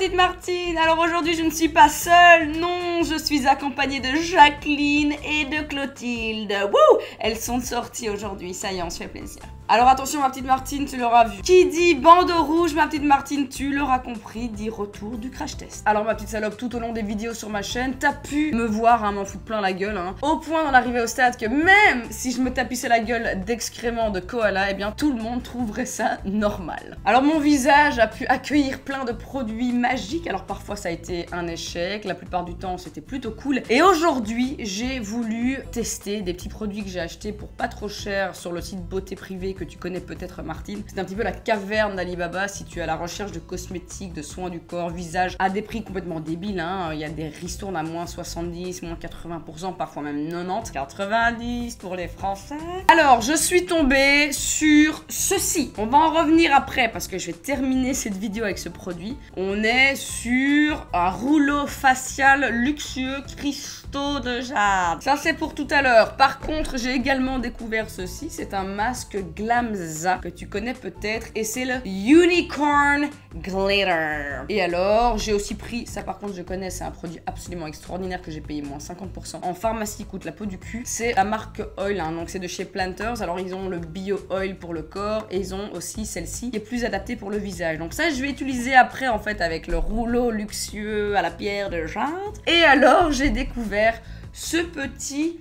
petite Martine. Alors aujourd'hui je ne suis pas seule, non, je suis accompagnée de Jacqueline et de Clotilde. Wouh! Elles sont sorties aujourd'hui, ça y est, on se fait plaisir. Alors attention ma petite Martine, tu l'auras vu. Qui dit bandeau rouge, ma petite Martine, tu l'auras compris, dit retour du crash test. Alors ma petite salope, tout au long des vidéos sur ma chaîne, t'as pu me voir, m'en foutre plein la gueule, au point d'en arriver au stade que même si je me tapissais la gueule d'excréments de koala, eh bien tout le monde trouverait ça normal. Alors mon visage a pu accueillir plein de produits magiques, alors parfois ça a été un échec, la plupart du temps c'était plutôt cool. Et aujourd'hui, j'ai voulu tester des petits produits que j'ai achetés pour pas trop cher sur le site Beauté Privée que tu connais peut-être Martine. C'est un petit peu la caverne d'Alibaba si tu es à la recherche de cosmétiques, de soins du corps, visage, à des prix complètement débiles. Il y a des ristournes à moins 70, moins 80%, parfois même 90, 90 pour les Français. Alors, je suis tombée sur ceci. On va en revenir après parce que je vais terminer cette vidéo avec ce produit. On est sur un rouleau facial luxueux cristaux de jade. Ça, c'est pour tout à l'heure. Par contre, j'ai également découvert ceci. C'est un masque Glamza que tu connais peut-être et c'est le Unicorn Glitter. Et alors, j'ai aussi pris, ça par contre je connais, c'est un produit absolument extraordinaire que j'ai payé moins 50%. En pharmacie, coûte la peau du cul. C'est la marque Oil, donc c'est de chez Planters. Alors ils ont le Bio Oil pour le corps et ils ont aussi celle-ci qui est plus adaptée pour le visage. Donc ça, je vais utiliser après en fait avec le rouleau luxueux à la pierre de jade. Et alors, j'ai découvert ce petit...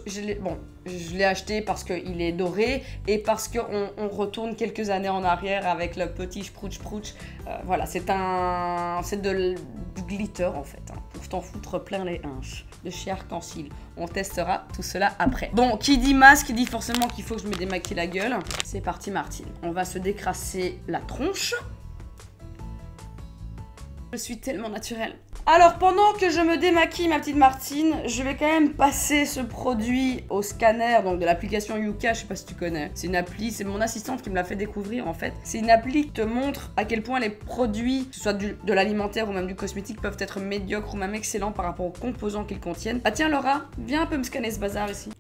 je l'ai acheté parce qu'il est doré et parce qu'on retourne quelques années en arrière avec le petit sprouch. Voilà, c'est du glitter en fait, pour t'en foutre plein les hanches de chez Arc-en-Ciel. On testera tout cela après. Bon, qui dit masque dit forcément qu'il faut que je me démaquille la gueule. C'est parti Martine, on va se décrasser la tronche. Je suis tellement naturelle. Alors, pendant que je me démaquille, ma petite Martine, je vais quand même passer ce produit au scanner, donc de l'application Yuka, je sais pas si tu connais. C'est une appli, c'est mon assistante qui me l'a fait découvrir en fait. C'est une appli qui te montre à quel point les produits, que ce soit de l'alimentaire ou même du cosmétique, peuvent être médiocres ou même excellents par rapport aux composants qu'ils contiennent. Ah tiens Laura, viens un peu me scanner ce bazar ici.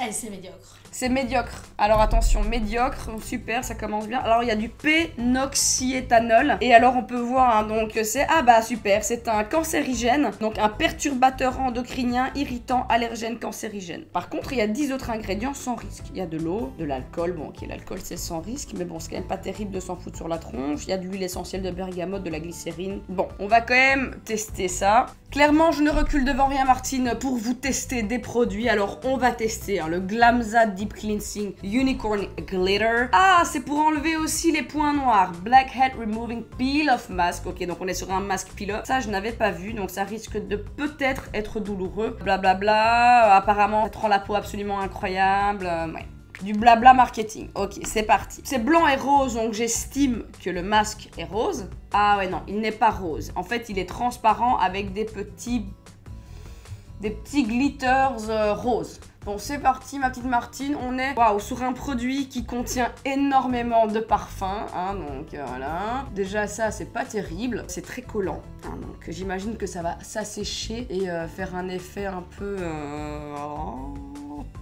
C'est médiocre. C'est médiocre. Alors attention, médiocre, super, ça commence bien. Alors il y a du pénoxyéthanol. Et alors on peut voir, donc c'est, ah bah super, c'est un cancérigène. Donc un perturbateur endocrinien, irritant, allergène, cancérigène. Par contre, il y a 10 autres ingrédients sans risque. Il y a de l'eau, de l'alcool, bon ok, l'alcool c'est sans risque, mais bon c'est quand même pas terrible de s'en foutre sur la tronche. Il y a de l'huile essentielle de bergamote, de la glycérine. Bon, on va quand même tester ça. Clairement, je ne recule devant rien Martine pour vous tester des produits. Alors on va tester le Glamza Deep Cleansing Unicorn Glitter. Ah, c'est pour enlever aussi les points noirs. Blackhead Removing Peel Off Mask. Ok, donc on est sur un masque peel-off. Ça, je n'avais pas vu, donc ça risque de peut-être être douloureux. Blablabla. Apparemment, ça rend la peau absolument incroyable. Ouais. Du blabla marketing. Ok, c'est parti. C'est blanc et rose, donc j'estime que le masque est rose. Ah ouais, non, il n'est pas rose. En fait, il est transparent avec des petits glitters roses. Bon, c'est parti, ma petite Martine. On est sur un produit qui contient énormément de parfum. Donc voilà. Déjà, ça, c'est pas terrible. C'est très collant. Donc j'imagine que ça va s'assécher et faire un effet un peu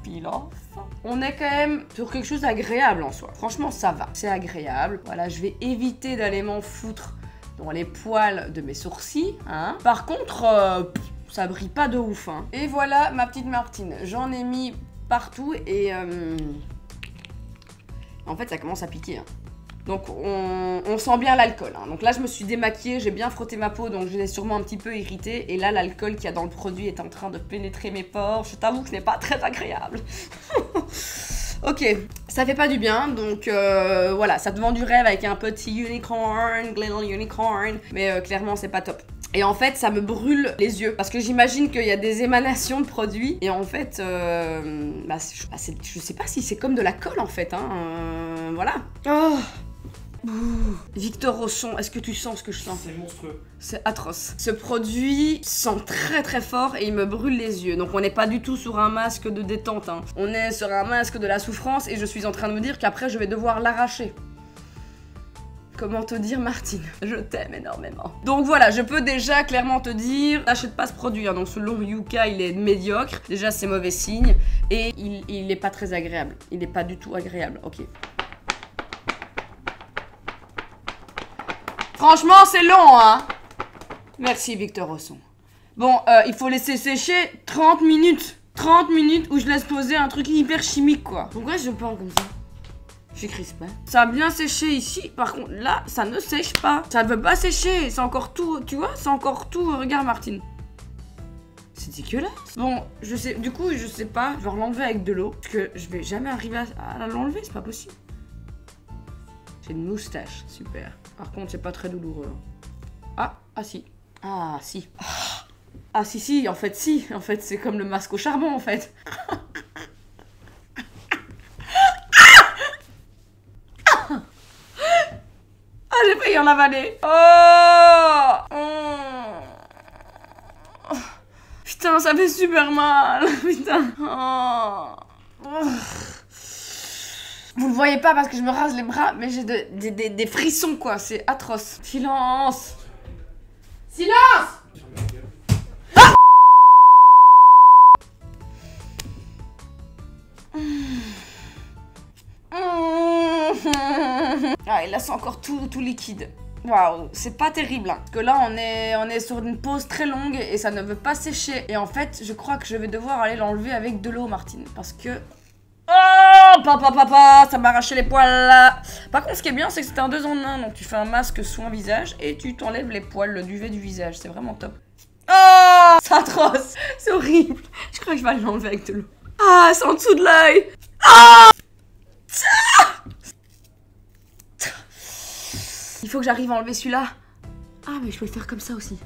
peel-off. On est quand même sur quelque chose d'agréable en soi. Franchement, ça va. C'est agréable. Voilà, je vais éviter d'aller m'en foutre dans les poils de mes sourcils. Par contre... ça brille pas de ouf. Et voilà ma petite Martine, j'en ai mis partout et en fait ça commence à piquer. Donc on sent bien l'alcool. Donc là je me suis démaquillée, j'ai bien frotté ma peau, donc je l'ai sûrement un petit peu irritée. Et là l'alcool qu'il y a dans le produit est en train de pénétrer mes pores. Je t'avoue que ce n'est pas très agréable. Ok, ça fait pas du bien, donc voilà, ça te vend du rêve avec un petit unicorn, little unicorn, mais clairement c'est pas top. Et en fait, ça me brûle les yeux. Parce que j'imagine qu'il y a des émanations de produits. Et en fait, je sais pas si c'est comme de la colle en fait. Voilà. Oh. Victor Rosson, est-ce que tu sens ce que je sens? C'est monstrueux. C'est atroce. Ce produit sent très très fort et il me brûle les yeux. Donc on n'est pas du tout sur un masque de détente. On est sur un masque de la souffrance et je suis en train de me dire qu'après je vais devoir l'arracher. Comment te dire Martine, je t'aime énormément. Donc voilà, je peux déjà clairement te dire, n'achète pas ce produit. Donc selon Yuka, il est médiocre. Déjà c'est mauvais signe. Et il n'est pas très agréable. Il n'est pas du tout agréable, ok. Franchement, c'est long, Merci Victor Osson. Bon, il faut laisser sécher 30 minutes. 30 minutes où je laisse poser un truc hyper chimique, quoi. Pourquoi je parle comme ça? Je suis crispée. Ça a bien séché ici. Par contre, là, ça ne sèche pas. Ça ne veut pas sécher. C'est encore tout, tu vois? C'est encore tout. Regarde, Martine. C'est dégueulasse. Bon, je sais, du coup, je sais pas. Je vais l'enlever avec de l'eau. Parce que je vais jamais arriver à l'enlever. C'est pas possible. J'ai une moustache. Super. Par contre, c'est pas très douloureux. Ah si. Ah, si. Ah, si. En fait, si. En fait, c'est comme le masque au charbon, en fait. J'ai failli en avaler. Putain, ça fait super mal. Putain. Vous le voyez pas parce que je me rase les bras, mais j'ai des frissons, quoi. C'est atroce. Silence. Silence! Ah, et là, c'est encore tout liquide. Waouh, c'est pas terrible. Hein. Parce que là, on est sur une pause très longue et ça ne veut pas sécher. Et en fait, je crois que je vais devoir aller l'enlever avec de l'eau, Martine. Parce que... Oh, papa, ça m'a arraché les poils. Par contre, ce qui est bien, c'est que c'est un 2 en 1. Donc, tu fais un masque soin visage et tu t'enlèves les poils, le duvet du visage. C'est vraiment top. Oh, c'est atroce. C'est horrible. Je crois que je vais aller l'enlever avec de l'eau. Ah, c'est en dessous de l'œil. Ah, il faut que j'arrive à enlever celui-là. Ah, mais je peux le faire comme ça aussi.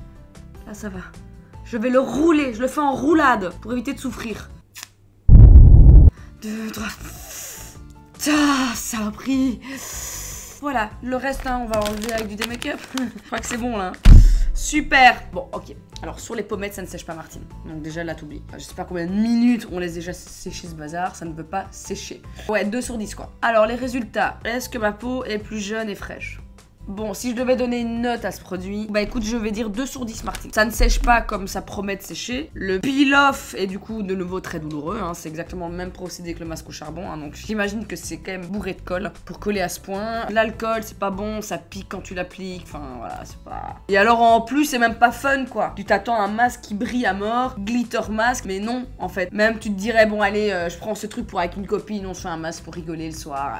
Là, ça va. Je vais le rouler. Je le fais en roulade pour éviter de souffrir. 2, 3. Ah, ça a pris. Voilà, le reste, hein, on va enlever avec du démake-up. Je crois que c'est bon, là. Super. Bon, ok. Alors, sur les pommettes, ça ne sèche pas, Martine. Donc déjà, là, t'oublies. Je sais pas combien de minutes on laisse déjà sécher ce bazar. Ça ne veut pas sécher. Ouais, 2 sur 10, quoi. Alors, les résultats. Est-ce que ma peau est plus jeune et fraîche? Bon, si je devais donner une note à ce produit, bah écoute, je vais dire 2 sur 10, Martine. Ça ne sèche pas comme ça promet de sécher. Le peel-off est du coup de nouveau très douloureux, hein. C'est exactement le même procédé que le masque au charbon, hein. Donc j'imagine que c'est quand même bourré de colle pour coller à ce point. L'alcool, c'est pas bon, ça pique quand tu l'appliques, enfin voilà, c'est pas... Et alors en plus, c'est même pas fun, quoi. Tu t'attends à un masque qui brille à mort, glitter masque, mais non, en fait. Même tu te dirais, bon allez, je prends ce truc pour avec une copine, on se fait un masque pour rigoler le soir,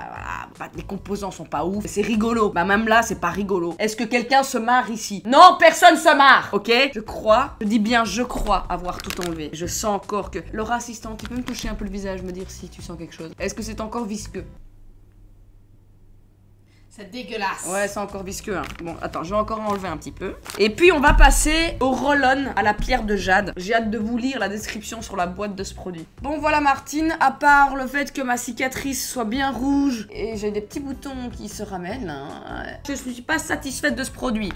voilà. Les composants sont pas ouf, c'est rigolo. Bah même là, c'est pas rigolo. Est-ce que quelqu'un se marre ici? Non, personne se marre, ok? Je dis bien je crois avoir tout enlevé. Je sens encore que... Laura assistante, tu peux me toucher un peu le visage, me dire si tu sens quelque chose. Est-ce que c'est encore visqueux? C'est dégueulasse. Ouais, c'est encore visqueux, hein. Bon, attends, je vais encore enlever un petit peu. Et puis, on va passer au roll-on à la pierre de jade. J'ai hâte de vous lire la description sur la boîte de ce produit. Bon, voilà, Martine, à part le fait que ma cicatrice soit bien rouge et j'ai des petits boutons qui se ramènent, hein, je ne suis pas satisfaite de ce produit.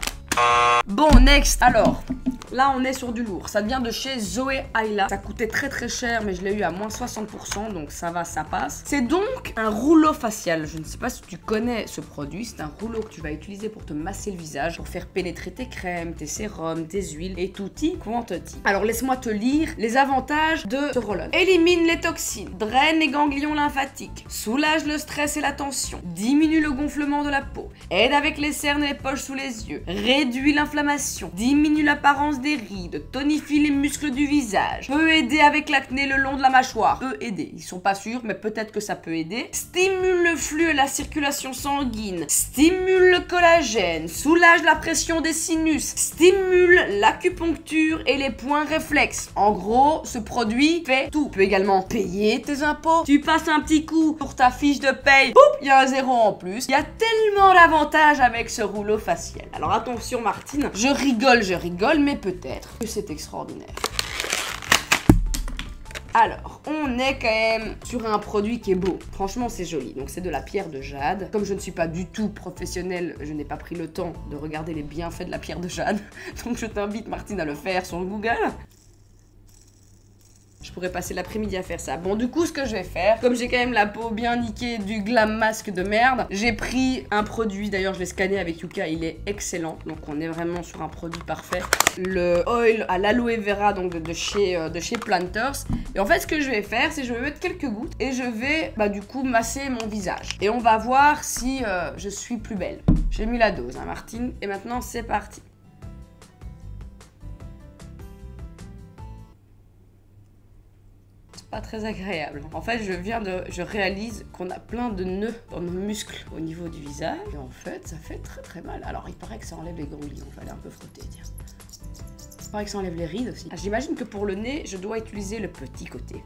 Bon, next. Alors, là, on est sur du lourd. Ça vient de chez Zoé Ayla. Ça coûtait très très cher, mais je l'ai eu à moins 60%, donc ça va, ça passe. C'est donc un rouleau facial. Je ne sais pas si tu connais ce produit. C'est un rouleau que tu vas utiliser pour te masser le visage, pour faire pénétrer tes crèmes, tes sérums, tes huiles et tutti quanti. Alors, laisse-moi te lire les avantages de ce roll-on. Élimine les toxines, draine les ganglions lymphatiques, soulage le stress et la tension, diminue le gonflement de la peau, aide avec les cernes et les poches sous les yeux, réduit l'inflammation, diminue l'apparence des rides, tonifie les muscles du visage, peut aider avec l'acné le long de la mâchoire, peut aider, ils sont pas sûrs mais peut-être que ça peut aider, stimule le flux et la circulation sanguine, stimule le collagène, soulage la pression des sinus, stimule l'acupuncture et les points réflexes. En gros, ce produit fait tout. Tu peux également payer tes impôts, tu passes un petit coup pour ta fiche de paye, boum, il y a un 0 en plus. Il y a tellement d'avantages avec ce rouleau facial. Alors attention Martine, je rigole, mais peut-être que c'est extraordinaire. Alors, on est quand même sur un produit qui est beau. Franchement, c'est joli. Donc, c'est de la pierre de jade. Comme je ne suis pas du tout professionnelle, je n'ai pas pris le temps de regarder les bienfaits de la pierre de jade. Donc, je t'invite, Martine, à le faire sur Google. Je pourrais passer l'après-midi à faire ça. Bon, du coup, ce que je vais faire, comme j'ai quand même la peau bien niquée du glam masque de merde, j'ai pris un produit, d'ailleurs, je l'ai scanné avec Yuka, il est excellent. Donc, on est vraiment sur un produit parfait. Le oil à l'aloe vera, donc de chez Planters. Et en fait, ce que je vais faire, c'est que je vais mettre quelques gouttes et je vais, du coup, masser mon visage. Et on va voir si je suis plus belle. J'ai mis la dose, hein, Martine. Et maintenant, c'est parti. pas très agréable. En fait, je réalise qu'on a plein de nœuds dans nos muscles au niveau du visage. Et en fait, ça fait très très mal. Alors, il paraît que ça enlève les ganglis, donc il fallait un peu frotter, tiens. Il paraît que ça enlève les rides aussi. J'imagine que pour le nez, je dois utiliser le petit côté.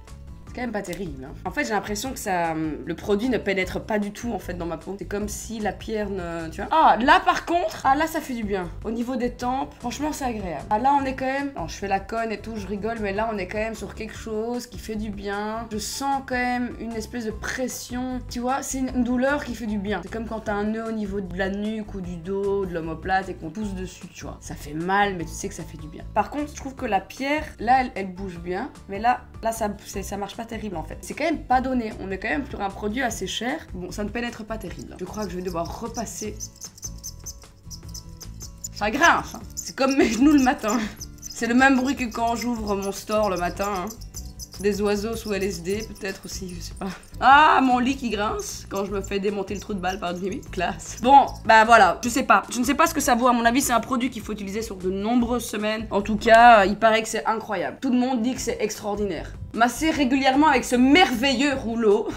C'est quand même pas terrible, hein. En fait, j'ai l'impression que le produit ne pénètre pas du tout en fait dans ma peau. C'est comme si la pierre ne... Tu vois? Ah, là par contre, là ça fait du bien. Au niveau des tempes, franchement c'est agréable. Ah là on est quand même... Non, je fais la conne et tout, je rigole, mais là on est quand même sur quelque chose qui fait du bien. Je sens quand même une espèce de pression. Tu vois, c'est une douleur qui fait du bien. C'est comme quand t'as un nœud au niveau de la nuque ou du dos, de l'omoplate et qu'on pousse dessus, tu vois. Ça fait mal, mais tu sais que ça fait du bien. Par contre, je trouve que la pierre, là elle bouge bien, mais là ça marche pas terrible en fait. C'est quand même pas donné. On est quand même sur un produit assez cher. Bon, ça ne pénètre pas terrible. Je crois que je vais devoir repasser. Ça grince, hein. C'est comme mes genoux le matin. C'est le même bruit que quand j'ouvre mon store le matin, hein. Des oiseaux sous LSD, peut-être aussi, je sais pas. Ah, mon lit qui grince quand je me fais démonter le trou de balle par Jimmy. Classe. Bon, bah voilà, je sais pas. Je ne sais pas ce que ça vaut. À mon avis, c'est un produit qu'il faut utiliser sur de nombreuses semaines. En tout cas, il paraît que c'est incroyable. Tout le monde dit que c'est extraordinaire. Masser régulièrement avec ce merveilleux rouleau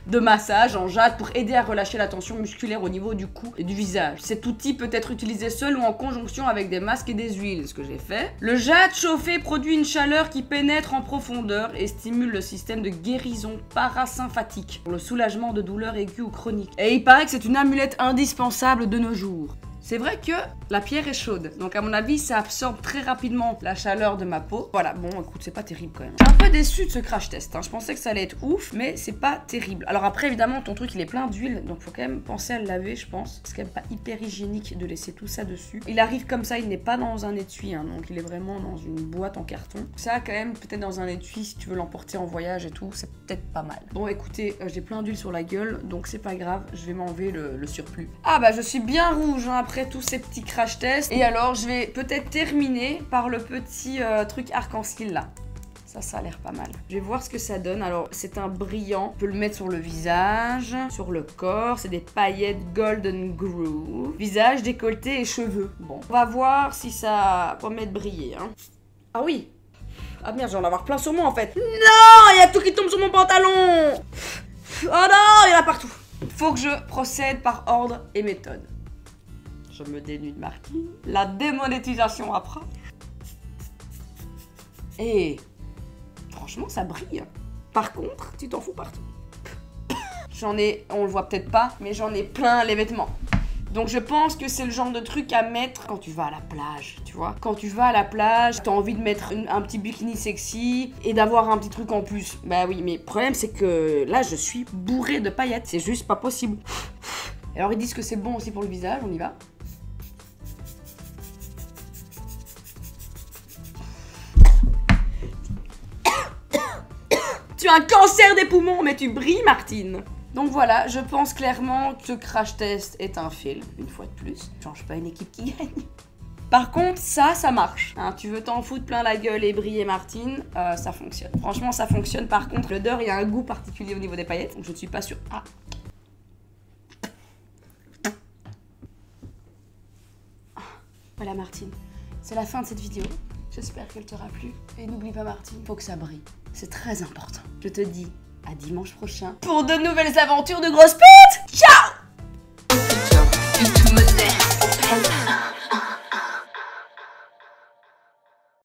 de massage en jade pour aider à relâcher la tension musculaire au niveau du cou et du visage. Cet outil peut être utilisé seul ou en conjonction avec des masques et des huiles, ce que j'ai fait. Le jade chauffé produit une chaleur qui pénètre en profondeur et stimule le système de guérison parasympathique pour le soulagement de douleurs aiguës ou chroniques. Et il paraît que c'est une amulette indispensable de nos jours. C'est vrai que la pierre est chaude, donc à mon avis ça absorbe très rapidement la chaleur de ma peau. Voilà, bon écoute, c'est pas terrible quand même. Je suis un peu déçue de ce crash test, hein. Je pensais que ça allait être ouf, mais c'est pas terrible. Alors après évidemment ton truc il est plein d'huile, donc faut quand même penser à le laver je pense. C'est quand même pas hyper hygiénique de laisser tout ça dessus. Il arrive comme ça, il n'est pas dans un étui, hein, donc il est vraiment dans une boîte en carton. Ça quand même peut-être dans un étui si tu veux l'emporter en voyage et tout, c'est peut-être pas mal. Bon écoutez, j'ai plein d'huile sur la gueule, donc c'est pas grave, je vais m'enlever le surplus. Ah bah je suis bien rouge hein, après tous ces petits crash tests. Et alors je vais peut-être terminer par le petit truc arc-en-ciel là. Ça a l'air pas mal. Je vais voir ce que ça donne. Alors c'est un brillant, on peut le mettre sur le visage, sur le corps, c'est des paillettes golden groove. Visage, décolleté et cheveux. Bon, on va voir si ça promet de briller hein. Ah oui. Ah merde, je vais en avoir plein sur moi en fait. Non, il y a tout qui tombe sur mon pantalon. Oh non, il y en a partout. Faut que je procède par ordre et méthode. Je me dénude Martine. La démonétisation approche. Et franchement, ça brille. Par contre, tu t'en fous partout. J'en ai, on le voit peut-être pas, mais j'en ai plein les vêtements. Donc je pense que c'est le genre de truc à mettre quand tu vas à la plage, tu vois. Quand tu vas à la plage, t'as envie de mettre un petit bikini sexy et d'avoir un petit truc en plus. Bah oui, mais le problème c'est que là, je suis bourrée de paillettes. C'est juste pas possible. Alors ils disent que c'est bon aussi pour le visage, on y va. Tu as un cancer des poumons, mais tu brilles, Martine. Donc voilà, je pense clairement que ce crash test est un fail, une fois de plus. Change pas une équipe qui gagne. Par contre, ça marche. Hein, tu veux t'en foutre plein la gueule et briller, Martine, ça fonctionne. Franchement, ça fonctionne. Par contre, l'odeur, il y a un goût particulier au niveau des paillettes, donc je ne suis pas sûre. Ah. Voilà, Martine, c'est la fin de cette vidéo. J'espère qu'elle t'aura plu. Et n'oublie pas, Martine, faut que ça brille. C'est très important. Je te dis à dimanche prochain pour de nouvelles aventures de grosses putes. Ciao!